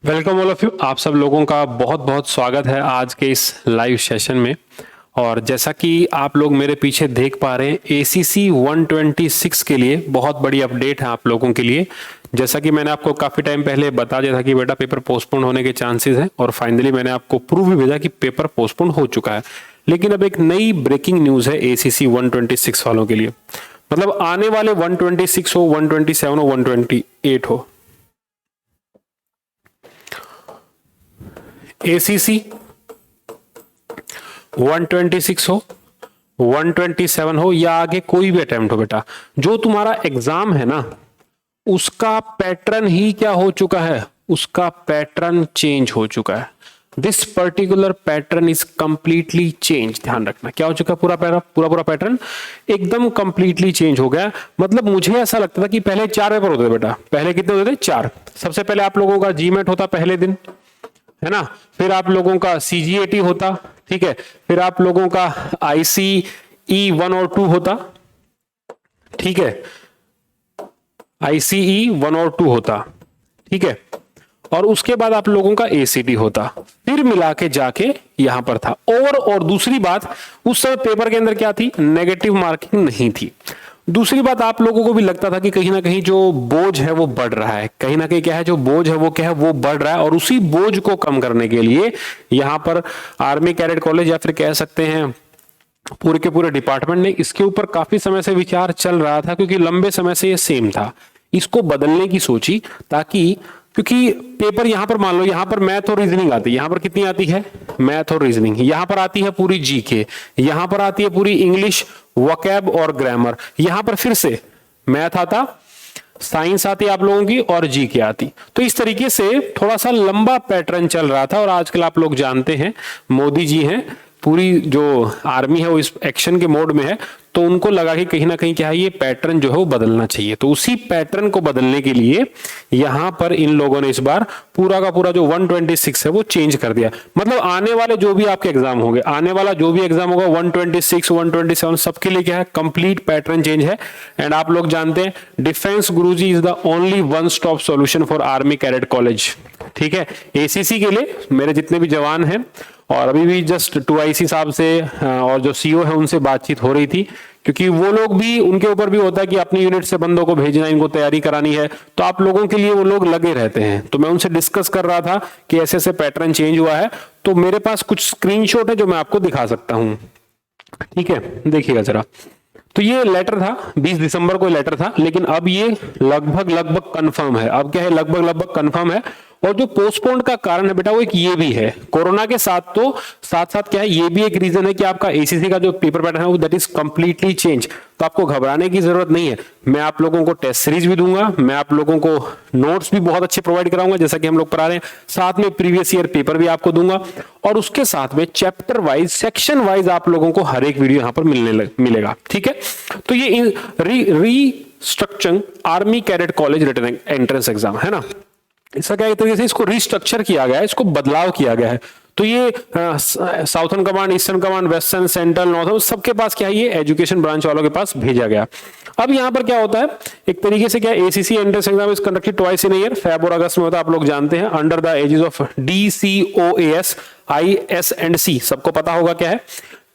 Welcome all of you. आप सब लोगों का बहुत बहुत स्वागत है आज के इस लाइव सेशन में। और जैसा कि आप लोग मेरे पीछे देख पा रहे हैं, ACC 126 के लिए बहुत बड़ी अपडेट है आप लोगों के लिए। जैसा कि मैंने आपको काफ़ी टाइम पहले बता दिया था कि बेटा पेपर पोस्टपोन होने के चांसेस हैं, और फाइनली मैंने आपको प्रूफ भी भेजा कि पेपर पोस्टपोन हो चुका है। लेकिन अब एक नई ब्रेकिंग न्यूज़ है ACC 126 वालों के लिए। मतलब आने वाले 126 हो, 127 हो, 128 हो, ACC 126 हो, 127 हो या आगे कोई भी अटेम्प्ट हो, बेटा जो तुम्हारा एग्जाम है ना, उसका पैटर्न ही क्या हो चुका है, उसका पैटर्न चेंज हो चुका है। This particular pattern is completely change. ध्यान रखना क्या हो चुका है, पूरा पैटर्न एकदम कंप्लीटली चेंज हो गया। मतलब मुझे ऐसा लगता था कि पहले 4 पेपर होते थे बेटा। पहले कितने होते थे? 4। सबसे पहले आप लोगों का GMAT होता पहले दिन, है ना। फिर आप लोगों का CGAT होता, ठीक है। फिर आप लोगों का ICE 1 और 2 होता, ठीक है। ICE 1 और 2 होता, ठीक है। और उसके बाद आप लोगों का ACT होता। फिर मिला के जाके यहां पर था। और दूसरी बात, उस समय पेपर के अंदर क्या थी? नेगेटिव मार्किंग नहीं थी। दूसरी बात, आप लोगों को भी लगता था कि कहीं ना कहीं जो बोझ है वो बढ़ रहा है, कहीं ना कहीं क्या है, जो बोझ है वो क्या है, वो बढ़ रहा है। और उसी बोझ को कम करने के लिए यहां पर आर्मी कैडेट कॉलेज, या फिर कह सकते हैं पूरे के पूरे डिपार्टमेंट ने इसके ऊपर काफी समय से विचार चल रहा था, क्योंकि लंबे समय से ये सेम था। इसको बदलने की सोची, ताकि क्योंकि पेपर यहां पर मान लो, यहां पर मैथ और रीजनिंग आती है। यहां पर कितनी आती है? मैथ और रीजनिंग। यहां पर आती है पूरी GK, यहां पर आती है पूरी इंग्लिश, वोकैब और ग्रामर। यहां पर फिर से मैथ आता, साइंस आती आप लोगों की, और GK आती। तो इस तरीके से थोड़ा सा लंबा पैटर्न चल रहा था। और आजकल आप लोग जानते हैं मोदी जी हैं, पूरी जो आर्मी है वो इस एक्शन के मोड में है, तो उनको लगा कि कहीं ना कहीं क्या है, ये पैटर्न जो है वो बदलना चाहिए। तो उसी पैटर्न को बदलने के लिए यहां पर इन लोगों ने इस बार पूरा का पूरा जो 126 है वो चेंज कर दिया। मतलब आने वाले जो भी आपके एग्जाम होंगे, आने वाला जो भी एग्जाम होगा 126, 127 सबके लिए क्या है, कंप्लीट पैटर्न चेंज है। एंड आप लोग जानते हैं defence Guruji is the only one stop solution for army cadet college, ठीक है। ACC के लिए मेरे जितने भी जवान हैं, और अभी भी जस्ट 2IC साहब से और जो CO है उनसे बातचीत हो रही थी, क्योंकि वो लोग भी, उनके ऊपर भी होता है कि अपनी यूनिट से बंदों को भेजना, इनको तैयारी करानी है, तो आप लोगों के लिए वो लोग लगे रहते हैं। तो मैं उनसे डिस्कस कर रहा था कि ऐसे ऐसे पैटर्न चेंज हुआ है। तो मेरे पास कुछ स्क्रीनशॉट है जो मैं आपको दिखा सकता हूं, ठीक है। देखिएगा जरा। तो ये लेटर था, 20 दिसंबर को लेटर था, लेकिन अब ये लगभग कंफर्म है। अब क्या है, लगभग कंफर्म है। और जो पोस्टपोन का कारण है बेटा, वो एक ये भी है, कोरोना के साथ तो साथ क्या है, ये भी एक रीजन है कि आपका ACC का जो पेपर पैटर्न है वो दैट इज कंप्लीटली चेंज। तो आपको घबराने की जरूरत नहीं है। मैं आप लोगों को टेस्ट सीरीज भी दूंगा, मैं आप लोगों को नोट्स भी बहुत अच्छे प्रोवाइड कराऊंगा, जैसा कि हम लोग पढ़ा रहे हैं। साथ में प्रीवियस ईयर पेपर भी आपको दूंगा, और उसके साथ में चैप्टर वाइज, सेक्शन वाइज आप लोगों को हर एक वीडियो यहां पर मिलेगा, ठीक है। तो ये restructuring army cadet college written entrance exam है ना, इसका क्या एक तरीके से इसको रिस्ट्रक्चर किया गया है, इसको बदलाव किया गया है। तो ये southern command, eastern command, western, central, northern, सबके पास क्या है, ये एजुकेशन ब्रांच वालों के पास भेजा गया। अब यहाँ पर क्या होता है, एक तरीके से क्या है, ACC entrance exam is conducted twice in year, Feb और अगस्त में होता है, आप लोग जानते हैं, under the ages of DCOAS, IS&C, सबको पता होगा क्या है,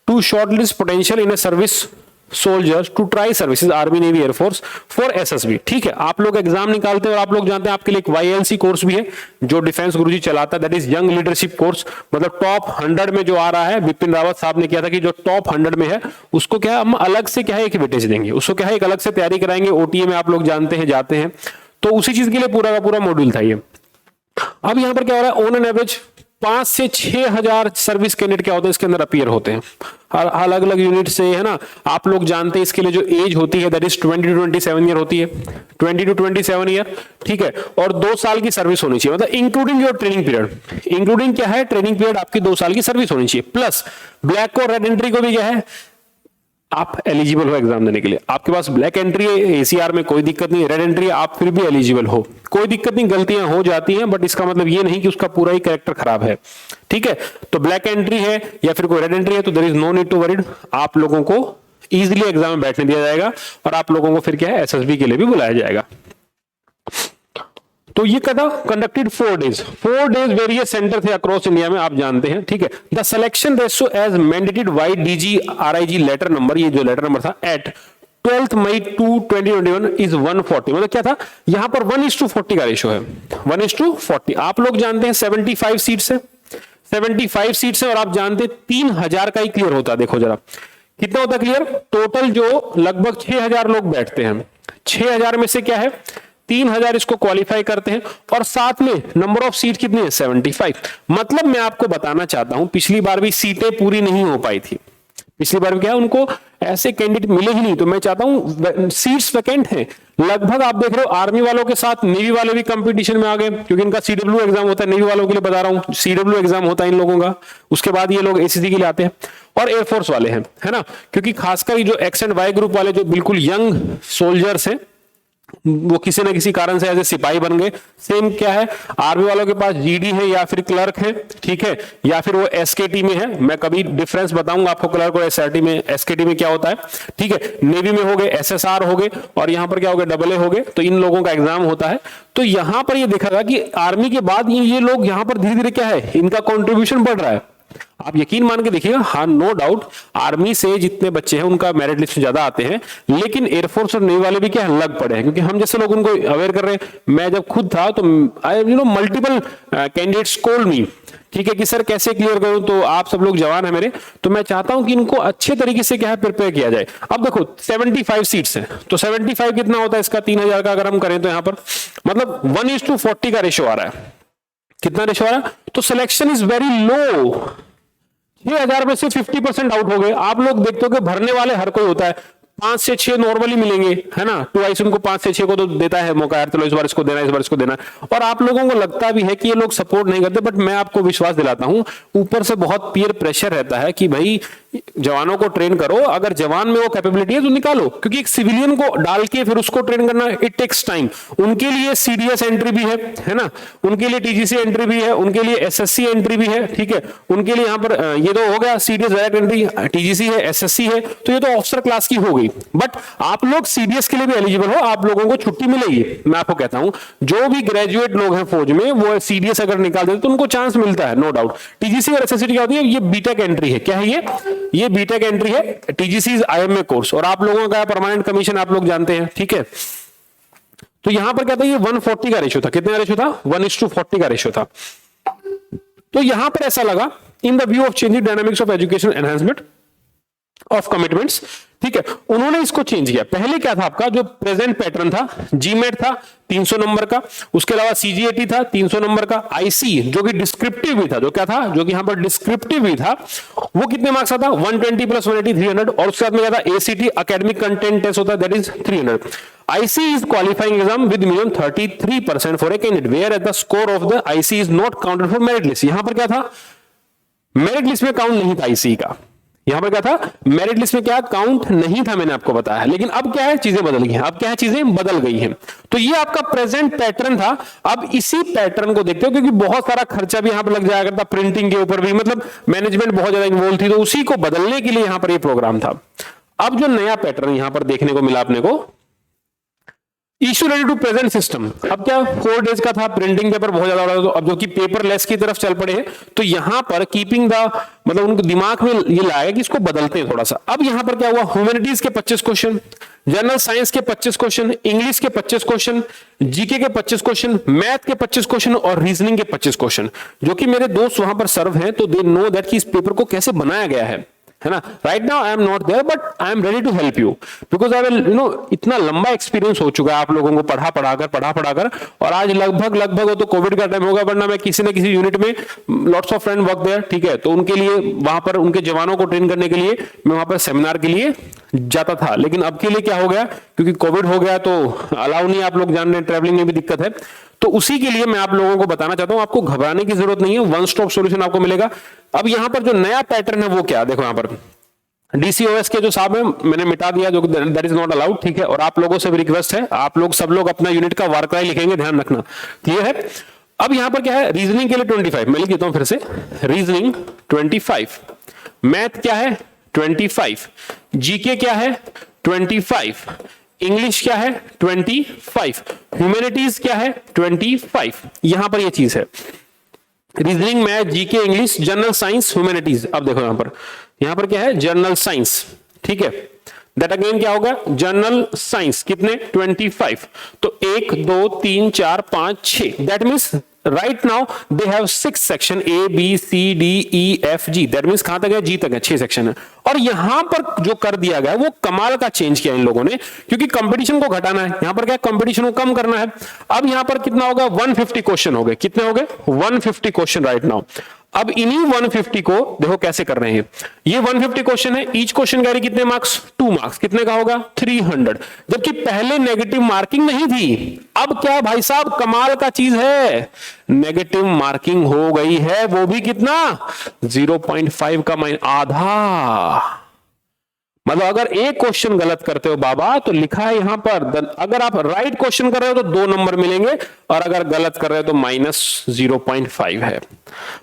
to shortlist potential in a service soldiers to tri services army navy air force for SSB, ठीक है। आप लोग एग्जाम निकालते हैं, और आप लोग जानते हैं आपके लिए एक YLC कोर्स भी है जो डिफेंस गुरुजी चलाता है, that is young leadership course. मतलब टॉप 100 में जो आ रहा है, बिपिन रावत साहब ने किया था कि जो टॉप 100 में है उसको क्या है, हम अलग से क्या है एक वेटेज देंगे, उसको क्या है एक अलग से तैयारी कराएंगे। OTA में आप लोग जानते हैं जाते हैं, तो उसी चीज के लिए पूरा का पूरा मॉड्यूल था ये। अब यहां पर क्या हो रहा है, ऑन एन एवरेज 5 से 6 हजार सर्विस कैंडिडेट क्या होते हैं इसके अंदर अपीयर होते हैं, अलग अलग यूनिट से, है ना। आप लोग जानते हैं इसके लिए जो एज होती है दैट इज 20 to 27 ईयर होती है, 20 to 27 ईयर, ठीक है। और 2 साल की सर्विस होनी चाहिए, मतलब including your training period. Including क्या है, ट्रेनिंग पीरियड आपकी 2 साल की सर्विस होनी चाहिए, प्लस ब्लैक और रेड एंट्री को भी क्या है, आप एलिजिबल हो एग्जाम देने के लिए। आपके पास ब्लैक एंट्री है, ACR में कोई दिक्कत नहीं, रेड एंट्री है, आप फिर भी एलिजिबल हो, कोई दिक्कत नहीं, गलतियां हो जाती हैं, बट इसका मतलब ये नहीं कि उसका पूरा ही कैरेक्टर खराब है, ठीक है। तो ब्लैक एंट्री है या फिर कोई रेड एंट्री है तो there is no need to worried, आप लोगों को इजीली एग्जाम में बैठने दिया जाएगा, और आप लोगों को फिर क्या है SSB के लिए भी बुलाया जाएगा। तो ये कदा कंडक्टेड 4 डेज वेरियस सेंटर थे अक्रॉस इंडिया में, आप जानते हैं, ठीक है। The selection ratio as mandated by DGRIG letter number, ये जो लेटर नंबर था एट 12 मई 2021 इज 140। मतलब क्या था, यहां पर 1:40 का रेशियो है, 1:40। आप लोग जानते हैं 75 सीट्स है, 75 सीट्स है, और आप जानते हैं 3000 का ही क्लियर होता है। देखो जरा कितना होता है क्लियर, टोटल जो लगभग 6000 लोग बैठते हैं, 6000 में से क्या है 3000 इसको क्वालिफाई करते हैं, और साथ में नंबर ऑफ सीट कितनी है 75। मतलब मैं आपको बताना चाहता हूं पिछली बार भी सीटें पूरी नहीं हो पाई थी, पिछली बार क्या है उनको ऐसे कैंडिडेट मिले ही नहीं। तो मैं चाहता हूं सीट्स वैकेंट हैं लगभग, आप देख रहे हो आर्मी वालों के साथ नेवी वाले भी कंपटीशन में आ गए, क्योंकि इनका CW एग्जाम होता है, नेवी वालों के लिए बता रहा हूं, CW एग्जाम होता है इन लोगों का, उसके बाद ये लोग ACC के लिए आते हैं, और एयरफोर्स वाले हैं, है ना, क्योंकि खासकर ये जो X एंड Y ग्रुप वाले जो बिल्कुल यंग सोल्जर्स हैं वो किसी न किसी कारण से ऐसे सिपाही बन गए। सेम क्या है आर्मी वालों के पास GD है या फिर क्लर्क है, ठीक है, या फिर वो SKT में है। मैं कभी डिफरेंस बताऊंगा आपको क्लर्क और SRT में, SKT में क्या होता है, ठीक है। नेवी में हो गए SSR हो गए, और यहां पर क्या हो गए AA हो गए, तो इन लोगों का एग्जाम होता है। तो यहां पर ये देखा गया कि आर्मी के बाद ये लोग यहां पर धीरे धीरे क्या है इनका कॉन्ट्रीब्यूशन बढ़ रहा है। आप यकीन मान के देखिएगा, हाँ नो डाउट आर्मी से जितने बच्चे हैं उनका मेरिट लिस्ट ज्यादा आते हैं, लेकिन एयरफोर्स और नेवी वाले भी क्या लग पड़े हैं, क्योंकि हम जैसे लोग उनको अवेयर कर रहे हैं। मैं जब खुद था तो मल्टीपल कैंडिडेट्स कॉल मी, ठीक है, कि सर कैसे क्लियर करूं, तो आप सब लोग जवान है मेरे, तो मैं चाहता हूं कि इनको अच्छे तरीके से क्या है प्रिपेयर किया जाए। अब देखो 75 सीट्स हैं, तो 75 कितना होता है इसका 3000 का अगर हम करें तो यहां पर मतलब 1:40 का रेशियो आ रहा है। कितना रेशियो आ रहा है, तो सिलेक्शन इज वेरी लो। 6000 में से 50% आउट हो गए। आप लोग देखते हो कि भरने वाले हर कोई होता है, 5 से 6 नॉर्मली मिलेंगे, है ना, ट्वाइस उनको 5 से 6 को तो देता है मौका, यार चलो इस बार इसको देना, इस बार इसको देना। और आप लोगों को लगता भी है कि ये लोग सपोर्ट नहीं करते, बट मैं आपको विश्वास दिलाता हूं ऊपर से बहुत पीयर प्रेशर रहता है कि भाई जवानों को ट्रेन करो, अगर जवान में वो कैपेबिलिटी है तो निकालो, क्योंकि एक सिविलियन को डाल के फिर उसको ट्रेन करना इट टेक्स टाइम। उनके लिए CDS एंट्री भी है ना, उनके लिए TGC एंट्री भी है, उनके लिए SSC एंट्री भी है, ठीक है, उनके लिए यहाँ पर ये तो हो गया CDS डायरेक्ट एंट्री, TGC है, SSC है, तो ये तो ऑफिसर क्लास की हो गई। बट आप लोग CDS के लिए भी एलिजिबल हो, आप लोगों को छुट्टी मिलेगी। मैं आपको कहता हूं जो भी ग्रेजुएट लोग हैं फौज में वो CDS अगर निकाल देते तो उनको चांस मिलता है, नो डाउट। TGC और SSC क्या होती है, ये बीटेक एंट्री है। क्या है ये बीटेक एंट्री है। TGC इज IMA कोर्स, और आप लोगों का परमानेंट कमीशन आप लोग जानते हैं, ठीक है। तो यहां पर क्या था, ये 140 का रेशियो था। कितने का रेशियो था, 1:40 का रेशियो था। तो यहां पर ऐसा लगा in the view of changing dynamics of education enhancement of commitments, ठीक है, उन्होंने इसको चेंज किया। पहले क्या था आपका जो प्रेजेंट पैटर्न था, GMAT था 300 नंबर का, उसके अलावा CGAT था 300 नंबर का, IC जो कि डिस्क्रिप्टिव भी था, जो क्या था, जो कि यहां पर डिस्क्रिप्टिव भी था, वो कितने मार्क्स आता 120 + 180 300, और उसके बाद में क्या था ACT एकेडमिक कंटेंट टेस्ट होता है, that is 300। IC is qualifying exam with minimum 33% for a candidate, whereas the score of the IC is not counted for merit list। यहां पर क्या था, मेरिट लिस्ट में काउंट नहीं था IC का। यहां पर क्या था, मेरिट लिस्ट में क्या काउंट नहीं था, मैंने आपको बताया। लेकिन अब क्या है, चीजें बदल गई हैं। अब क्या है, चीजें बदल गई हैं। तो ये आपका प्रेजेंट पैटर्न था। अब इसी पैटर्न को देखते हो, क्योंकि बहुत सारा खर्चा भी यहां पर लग जाया करता, प्रिंटिंग के ऊपर भी, मतलब मैनेजमेंट बहुत ज्यादा इन्वॉल्व थी, तो उसी को बदलने के लिए यहां पर ये प्रोग्राम था। अब जो नया पैटर्न यहां पर देखने को मिला अपने को, issue ready to present system. अब क्या 4 डेज का था, प्रिंटिंग पेपर बहुत ज्यादा हो रहा था, तो अब जो कि पेपरलेस की तरफ चल पड़े हैं, तो यहां पर कीपिंग द, मतलब उनके दिमाग में ये लाया कि इसको बदलते हैं थोड़ा सा। अब यहां पर क्या हुआ, ह्यूमैनिटीज के 25 क्वेश्चन, जनरल साइंस के 25 क्वेश्चन, इंग्लिश के 25 क्वेश्चन, जीके के 25 क्वेश्चन, मैथ के 25 क्वेश्चन और रीजनिंग के 25 क्वेश्चन, जो कि मेरे दोस्त वहां पर सर्व हैं, तो दे नो दैट कि इस पेपर को कैसे बनाया गया है ना। Right now I am not there, but I am ready to help you, because I will इतना लंबा एक्सपीरियंस हो चुका है आप लोगों को पढ़ा पढ़ाकर, और आज लगभग तो कोविड का टाइम होगा, वरना मैं किसी न किसी यूनिट में, lots of friend work there, ठीक है, तो उनके लिए वहां पर उनके जवानों को ट्रेन करने के लिए मैं वहां पर सेमिनार के लिए जाता था। लेकिन अब के लिए क्या हो गया, क्योंकि कोविड हो गया तो अलाउ नहीं, आप लोग जान रहे हैं, ट्रैवलिंग में भी दिक्कत है, तो उसी के लिए मैं आप लोगों को बताना चाहता हूं, आपको घबराने की जरूरत नहीं है, वन स्टॉप सॉल्यूशन आपको मिलेगा। अब यहां पर जो नया पैटर्न है वो क्या, देखो यहां पर DCOS के जो साहब है मैंने मिटा दिया, जो दैट इज नॉट अलाउड, ठीक है। और आप लोगों से भी रिक्वेस्ट है, आप लोग सब लोग अपना यूनिट का वार्काई लिखेंगे, ध्यान रखना, क्लियर है। अब यहां पर क्या है, रीजनिंग के लिए 25, मैं लिख देता हूं फिर से, रीजनिंग 25, मैथ क्या है 25, जीके क्या है 25, इंग्लिश क्या है 25, ह्यूमैनिटीज क्या है 25, यहां पर ये चीज है। Reasoning, math, GK, English, general science, humanities. अब देखो यहां पर क्या है जनरल साइंस, ठीक है, दैट अगेन क्या होगा जनरल साइंस, कितने 25, तो 1 2 3 4 5 6, that means right now they have 6 section, A B C D E F G, that means कहां तक है जी तक है, 6 सेक्शन है। और यहां पर जो कर दिया गया वो कमाल का चेंज किया इन लोगों ने, क्योंकि कंपटीशन को घटाना है, यहां पर क्या कंपटीशन को कम करना है। अब यहां पर कितना होगा 150 क्वेश्चन हो गए, कितने हो गए 150 क्वेश्चन राइट नाउ। अब इन्हीं 150 को देखो कैसे कर रहे हैं, ये 150 क्वेश्चन है, ईच क्वेश्चन कैरी कितने मार्क्स 2 मार्क्स, कितने का होगा 300, जबकि पहले नेगेटिव मार्किंग नहीं थी। अब क्या भाई साहब कमाल का चीज है, नेगेटिव मार्किंग हो गई है, वो भी कितना 0.5 का आधा। मतलब अगर एक क्वेश्चन गलत करते हो बाबा तो लिखा है यहां पर, अगर आप राइट क्वेश्चन कर रहे हो तो 2 नंबर मिलेंगे, और अगर गलत कर रहे हो तो -0.5 है।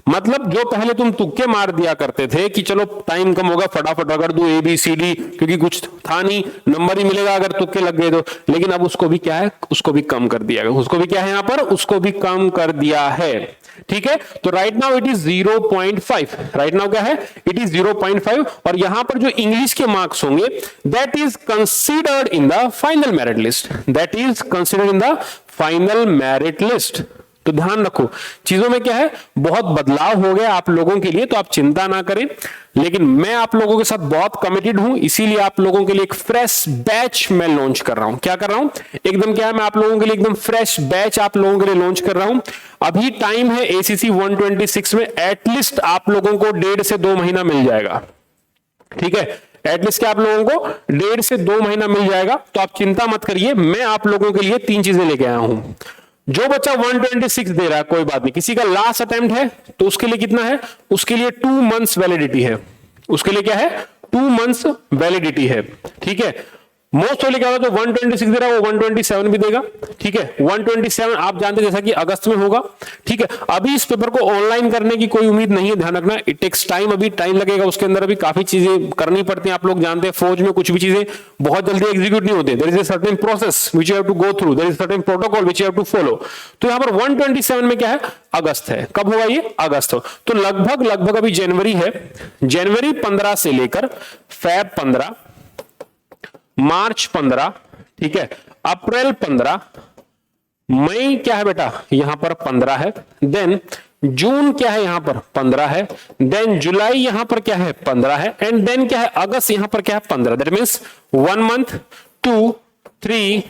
मतलब जो पहले तुम तुक्के मार दिया करते थे कि चलो टाइम कम होगा फटाफट अगर दो ए बी सी डी, क्योंकि कुछ था नहीं, नंबर ही मिलेगा अगर तुक्के लग गए तो, लेकिन अब उसको भी क्या है, उसको भी कम कर दिया गया, उसको भी क्या है यहां पर, उसको भी कम कर दिया है, ठीक है। तो right now it is 0.5, right now क्या है इट इज 0.5, और यहां पर जो इंग्लिश के मार्क्स होंगे that is considered in the final merit list, that is considered in the final merit list. तो ध्यान रखो चीजों में क्या है बहुत बदलाव हो गया आप लोगों के लिए, तो आप चिंता ना करें, लेकिन मैं आप लोगों के साथ बहुत कमिटेड हूं, इसीलिए आप लोगों के लिए एक फ्रेश बैच मैं लॉन्च कर रहा हूं। क्या कर रहा हूं एकदम, क्या है मैं आप लोगों के लिए एकदम फ्रेश बैच आप लोगों के लिए लॉन्च कर रहा हूं। अभी टाइम है एसीसी 126 में एटलीस्ट आप लोगों को 1.5 से 2 महीना मिल जाएगा, ठीक है, एटलीस्ट क्या आप लोगों को 1.5 से 2 महीना मिल जाएगा। तो आप चिंता मत करिए, मैं आप लोगों के लिए 3 चीजें लेके आया हूं। जो बच्चा 126 दे रहा है कोई बात नहीं, किसी का लास्ट अटेम्प्ट है तो उसके लिए कितना है, उसके लिए 2 मंथ्स वैलिडिटी है, उसके लिए क्या है 2 मंथ्स वैलिडिटी है, ठीक है। मोस्ट वाले क्या होगा जो 126 दे रहा है वो 127 भी देगा, ठीक है। 127 आप जानते हैं जैसा कि अगस्त में होगा, ठीक है। अभी इस पेपर को ऑनलाइन करने की कोई उम्मीद नहीं है, ध्यान रखना, इट टेक्स टाइम, अभी टाइम लगेगा, उसके अंदर अभी काफी चीजें करनी पड़ती हैं। आप लोग जानते हैं फौज में कुछ भी चीजें बहुत जल्दी एग्जीक्यूट नहीं होते, there is a certain process which you have to go through, there is certain protocol which you have to follow. तो यहां पर 127 में क्या है अगस्त है, कब होगा ये अगस्त हो, तो लगभग अभी जनवरी है, जनवरी 15 से लेकर फेब 15, मार्च 15, ठीक है, अप्रैल 15, मई क्या है बेटा यहां पर 15 है, देन जून क्या है यहां पर 15 है, देन जुलाई यहां पर क्या है 15 है, एंड देन क्या है अगस्त यहां पर क्या है 15, that means 1 month 2 3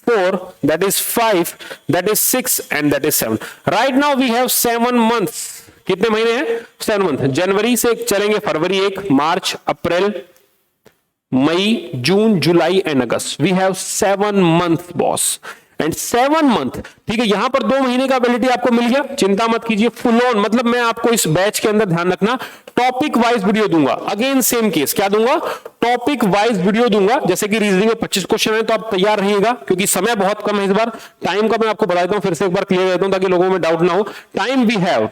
4 that is 5 that is 6 and that is 7. right now we have 7 months, कितने महीने हैं 7 मंथ, जनवरी से चलेंगे फरवरी 1, मार्च, अप्रैल, मई, जून, जुलाई एंड अगस्त, we have 7 month boss, and 7 month, ठीक है। यहां पर 2 महीने का वैलिडिटी आपको मिल गया, चिंता मत कीजिए, फुल ऑन, मतलब मैं आपको इस बैच के अंदर ध्यान रखना टॉपिक वाइज वीडियो दूंगा, अगेन सेम केस, क्या दूंगा टॉपिक वाइज वीडियो दूंगा। जैसे कि रीजनिंग में 25 क्वेश्चन है तो आप तैयार रहिएगा, क्योंकि समय बहुत कम है इस बार, टाइम का मैं आपको बता देता हूं, फिर से एक बार क्लियर करता हूं ताकि लोगों में डाउट ना हो। टाइम वी हैव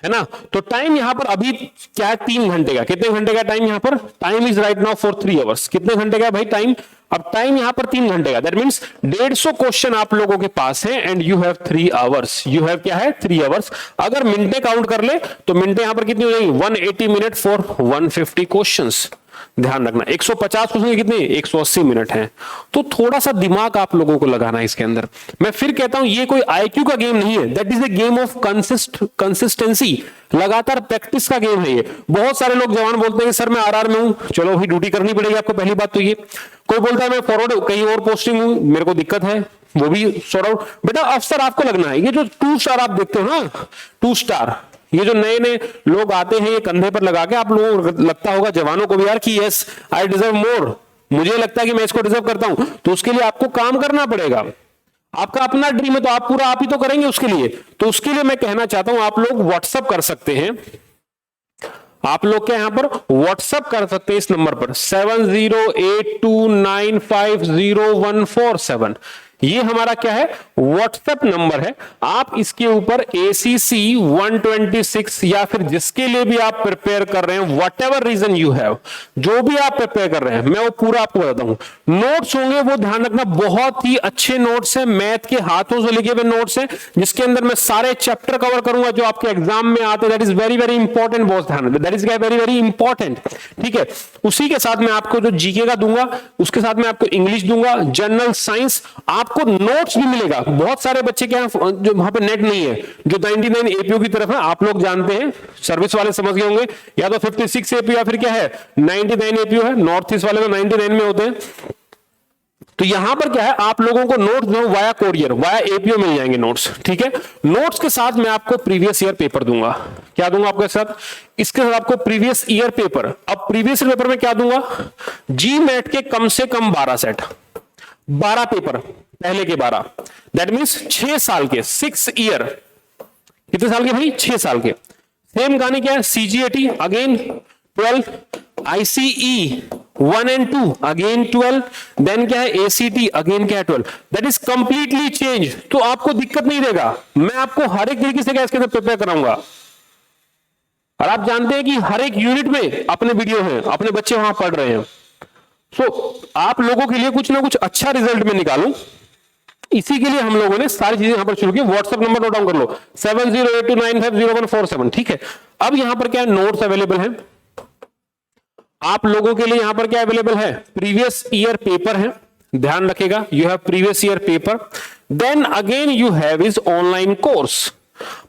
है ना, तो टाइम यहां पर अभी क्या है 3 घंटे का, कितने घंटे का टाइम यहां पर, time is right now for 3 hours, कितने घंटे का भाई टाइम, अब टाइम यहां पर 3 घंटे का, दैट मींस 150 क्वेश्चन आप लोगों के पास है and you have 3 hours, you have क्या है 3 आवर्स। अगर मिनटें काउंट कर ले तो मिनटें यहां पर कितनी हो जाएंगी 180 मिनट फॉर 150 क्वेश्चंस, ध्यान रखना 150 क्वेश्चन कितने 180 मिनट हैं, तो थोड़ा सा दिमाग आप लोगों को लगाना है इसके अंदर। मैं फिर कहता हूं ये कोई आईक्यू का गेम नहीं है, that is the game of consistency, लगातार प्रैक्टिस का गेम है ये। बहुत सारे लोग जवान बोलते हैं कि सर मैं आरआर में हूं, चलो भाई ड्यूटी करनी पड़ेगी आपको, पहली बात तो ये। कोई बोलता है मैं फॉरवर्ड कहीं और पोस्टिंग हूं, मेरे को दिक्कत है, वो भी सॉर्ट आउट। बेटा अफसर आपको लगना है, ये जो 2 स्टार आप देखते हो ना, 2 स्टार, ये जो नए नए लोग आते हैं ये कंधे पर लगा के, आप लोगों को लगता होगा जवानों को भी यार कि यस आई डिजर्व मोर, मुझे लगता है कि मैं इसको डिजर्व करता हूं, तो उसके लिए आपको काम करना पड़ेगा। आपका अपना ड्रीम है तो आप पूरा आप ही तो करेंगे उसके लिए, तो उसके लिए मैं कहना चाहता हूं आप लोग व्हाट्सअप कर सकते हैं, आप लोग क्या यहां पर व्हाट्सअप कर सकते हैं इस नंबर पर 7082950147, ये हमारा क्या है, व्हाट्सएप नंबर है। आप इसके ऊपर ACC 126 या फिर जिसके लिए भी आप प्रिपेयर कर रहे हैं, whatever reason you have, जो भी आप प्रिपेयर कर रहे हैं, मैं वो पूरा आपको बताता हूं। नोट्स होंगे वो ध्यान रखना, बहुत ही अच्छे नोट्स हैं, मैथ के हाथों से लिखे हुए नोट्स हैं, जिसके अंदर मैं सारे चैप्टर कवर करूंगा जो आपके एग्जाम में आते हैं। That is very very important boss, ध्यान, that is very very important. ठीक है, उसी के साथ मैं आपको जो जीके का दूंगा, उसके साथ मैं आपको इंग्लिश दूंगा, जनरल साइंस, आपको नोट्स भी मिलेगा। बहुत सारे बच्चे क्या जो वहां पे नेट नहीं है, जो 99 APO की तरफ है, आप लोग जानते हैं, सर्विस वाले समझ गए होंगे, या तो 56 APO या फिर क्या है 99 APO है, नॉर्थ ईस्ट वाले तो 99 में होते हैं। तो यहां पर क्या है, आप लोगों को नोट्स जो वाया कोरियर, वाया APO मिल जाएंगे नोट्स। ठीक है, नोट्स के साथ मैं आपको प्रीवियस ईयर पेपर दूंगा। क्या दूंगा आपके साथ, इसके साथ आपको प्रीवियस ईयर पेपर। अब प्रीवियस ईयर पेपर में क्या दूंगा, GMAT के कम से कम 12 सेट, 12 पेपर, पहले के 12, दैट मीन्स 6 साल के, 6 ईयर। कितने साल के भाई, 6 साल के। सेम कहानी क्या है, CGAT again 12, ICE 1 and 2 again 12, then क्या है ACT अगेन क्या है 12। That is completely change. तो आपको दिक्कत नहीं रहेगा, मैं आपको हर एक तरीके से क्या इसके अंदर प्रिपेयर कराऊंगा। और आप जानते हैं कि हर एक यूनिट में अपने वीडियो हैं, अपने बच्चे वहां पढ़ रहे हैं। आप लोगों के लिए कुछ ना कुछ अच्छा रिजल्ट में निकालूं, इसी के लिए हम लोगों ने सारी चीजें यहां पर शुरू की। व्हाट्सएप नंबर नोट डाउन कर लो, 7082950147। ठीक है, अब यहां पर क्या नोट्स अवेलेबल है आप लोगों के लिए, यहां पर क्या अवेलेबल है, प्रीवियस ईयर पेपर है, ध्यान रखेगा, you have previous year paper. Then again you have is online course.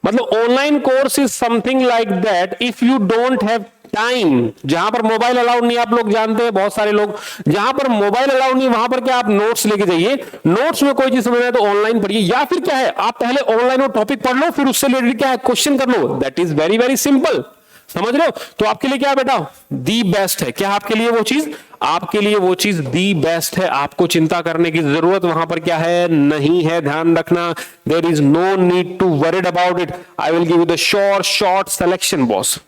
मतलब online course is something like that if you don't have time, जहां पर मोबाइल अलाउड नहीं, आप लोग जानते हैं बहुत सारे लोग, जहां पर मोबाइल अलाउड नहीं वहां पर क्या आप नोट्स लेके जाइए, नोट्स में कोई चीज समझ आए तो ऑनलाइन पढ़िए, या फिर क्या है आप पहले ऑनलाइन वो टॉपिक पढ़ लो, फिर उससे रिलेटेड क्या है क्वेश्चन कर लो। That is very very simple, समझ रहे हो। तो आपके लिए क्या बेटा, दी बेस्ट है। क्या आपके लिए वो चीज, आपके लिए वो चीज दी बेस्ट है, आपको चिंता करने की जरूरत वहां पर क्या है नहीं है, ध्यान रखना। There is no need to worried about it. I will give you the short selection boss.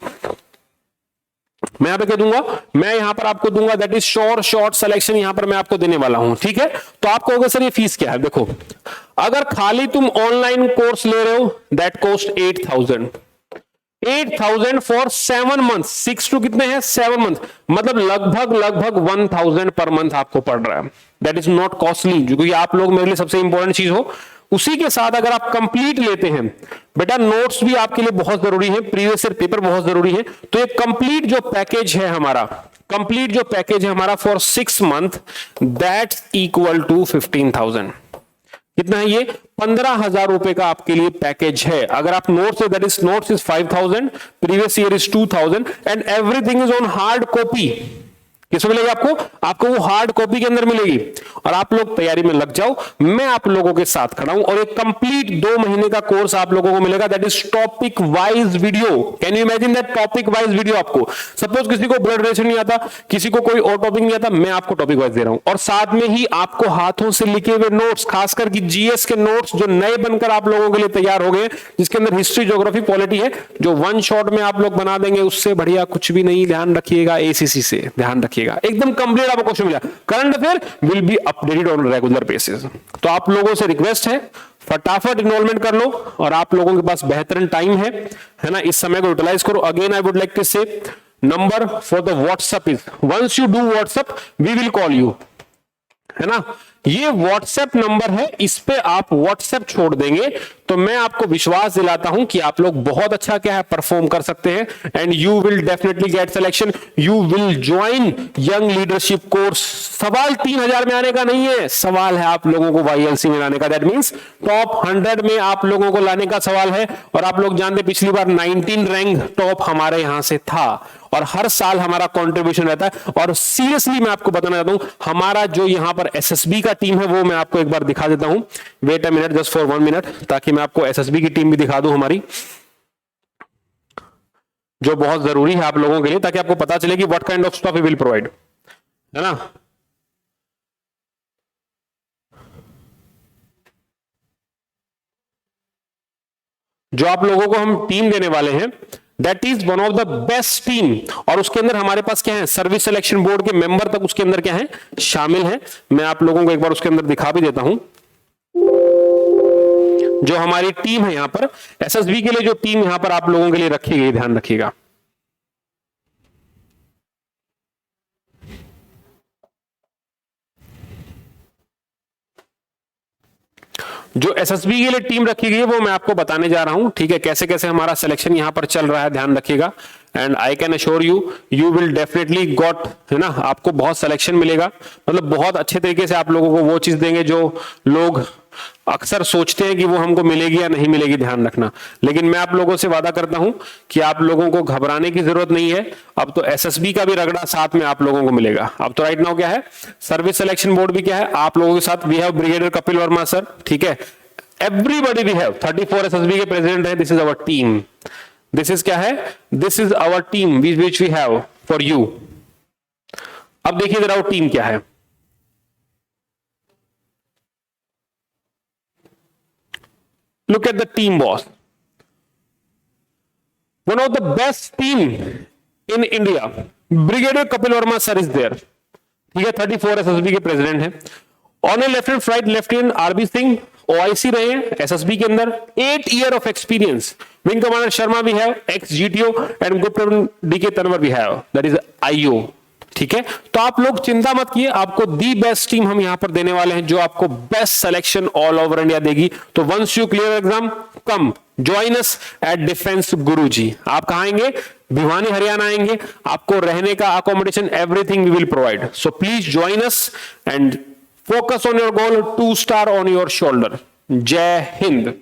मैं यहां पे क्या दूंगा, मैं यहां पर आपको दूंगा दैट इज शॉर्ट सिलेक्शन, यहां पर मैं आपको देने वाला हूं। ठीक है, तो आप कहोगे सर ये फीस क्या है, देखो अगर खाली तुम ऑनलाइन कोर्स ले रहे हो that cost 8,000 for 7 month, 6 to कितने हैं 7 मंथ, मतलब लगभग 1,000 पर मंथ आपको पड़ रहा है। दैट इज नॉट कॉस्टली, क्योंकि आप लोग मेरे लिए सबसे इंपॉर्टेंट चीज हो। उसी के साथ अगर आप कंप्लीट लेते हैं बेटा, नोट्स भी आपके लिए बहुत जरूरी है, प्रीवियस ईयर पेपर बहुत जरूरी है। तो ये कंप्लीट जो पैकेज है हमारा, कंप्लीट जो पैकेज है हमारा for 6 month, that's equal to 15,000। कितना है ये, 15,000 रुपए का आपके लिए पैकेज है। अगर आप notes, that is notes is 5,000, previous year is 2,000 and everything is on hard copy. किसको मिलेगी आपको, आपको वो हार्ड कॉपी के अंदर मिलेगी। और आप लोग तैयारी में लग जाओ, मैं आप लोगों के साथ खड़ा हूं। और एक कंप्लीट 2 महीने का कोर्स आप लोगों को मिलेगा, that is topic wise video. Can you imagine that, topic wise video. आपको सपोज किसी को ब्लड प्रेशर नहीं आता, किसी को कोई और टॉपिक नहीं आता, मैं आपको टॉपिक वाइज दे रहा हूं, और साथ में ही आपको हाथों से लिखे हुए नोट्स, खासकर की GS के नोट्स जो नए बनकर आप लोगों के लिए तैयार हो गए, जिसके अंदर हिस्ट्री, ज्योग्राफी, पॉलिटी है, जो 1 शॉट में आप लोग बना देंगे, उससे बढ़िया कुछ भी नहीं। ध्यान रखिएगा, ACC से ध्यान रखिएगा, एकदम कंप्लीट आपको क्वेश्चन मिला। Current affair will be updated on regular basis. तो आप लोगों से रिक्वेस्ट है, फटाफट इनरोलमेंट कर लो, और आप लोगों के पास बेहतरीन टाइम है ना, इस समय को यूटिलाइज करो। Again I would like to say number for the WhatsApp is, once you do WhatsApp we will call you, है ना। ये व्हाट्सएप नंबर है, इस पे आप व्हाट्सएप छोड़ देंगे तो मैं आपको विश्वास दिलाता हूं कि आप लोग बहुत अच्छा क्या है परफॉर्म कर सकते हैं, and you will definitely get selection, you will join young leadership course. सवाल 3,000 में आने का नहीं है, सवाल है आप लोगों को YLC में लाने का। दैट मींस टॉप 100 में आप लोगों को लाने का सवाल है। और आप लोग जानते पिछली बार 19 रैंक टॉप हमारे यहां से था, और हर साल हमारा कंट्रीब्यूशन रहता है। और सीरियसली मैं आपको बताना चाहता हूं, हमारा जो यहां पर SSB का टीम है वो मैं आपको एक बार दिखा देता हूं। Wait a minute, just for 1 minute, ताकि मैं आपको SSB की टीम भी दिखा दूं हमारी, जो बहुत जरूरी है आप लोगों के लिए, ताकि आपको पता चले कि what kind of stuff we will provide, है ना। जो आप लोगों को हम टीम देने वाले हैं, that is one of the best team. और उसके अंदर हमारे पास क्या है, सर्विस सिलेक्शन बोर्ड के मेंबर तक उसके अंदर क्या है शामिल है। मैं आप लोगों को एक बार उसके अंदर दिखा भी देता हूं। जो हमारी टीम है यहां पर एसएसबी के लिए, जो टीम यहां पर आप लोगों के लिए रखी गई, ध्यान रखिएगा। जो एसएसबी के लिए टीम रखी गई है वो मैं आपको बताने जा रहा हूं, ठीक है, कैसे कैसे हमारा सिलेक्शन यहां पर चल रहा है, ध्यान रखिएगा। And I can assure you, you will definitely got, है ना, आपको बहुत सिलेक्शन मिलेगा, मतलब बहुत अच्छे तरीके से आप लोगों को वो चीज देंगे जो लोग अक्सर सोचते हैं कि वो हमको मिलेगी या नहीं मिलेगी, ध्यान रखना। लेकिन मैं आप लोगों से वादा करता हूं कि आप लोगों को घबराने की जरूरत नहीं है। अब तो एसएसबी का भी रगड़ा साथ में आप लोगों को मिलेगा। अब तो राइट नाउ क्या है, सर्विस सिलेक्शन बोर्ड भी क्या है आप लोगों के साथ। We have brigadier Kapil Verma sir, ठीक है, एवरीबॉडी वी हैव 34 एसएसबी के प्रेसिडेंट है। This is our team, this is क्या है, this is our team which we have for you. अब देखिए जरा वो टीम क्या है। Look at the team, boss. One of the best team in India. Brigadier Kapil Verma sir is there. ठीक है, 34 एसएसबी के प्रेसिडेंट हैं। On a lieutenant flight lieutenant RB Singh OIC रहे हैं एसएसबी के अंदर, 8 year of experience. Wing commander Sharma भी है, ex GTO, and group DK Tanwar भी है, दैट इज आईओ। ठीक है, तो आप लोग चिंता मत किए, आपको दी बेस्ट टीम हम यहां पर देने वाले हैं जो आपको best selection all over India देगी। तो once you clear exam, come join us at defence Guruji. आप कहां आएंगे, भिवानी हरियाणा आएंगे, आपको रहने का accommodation everything we will provide. So please join us and focus on your goal, 2 star on your shoulder. जय हिंद।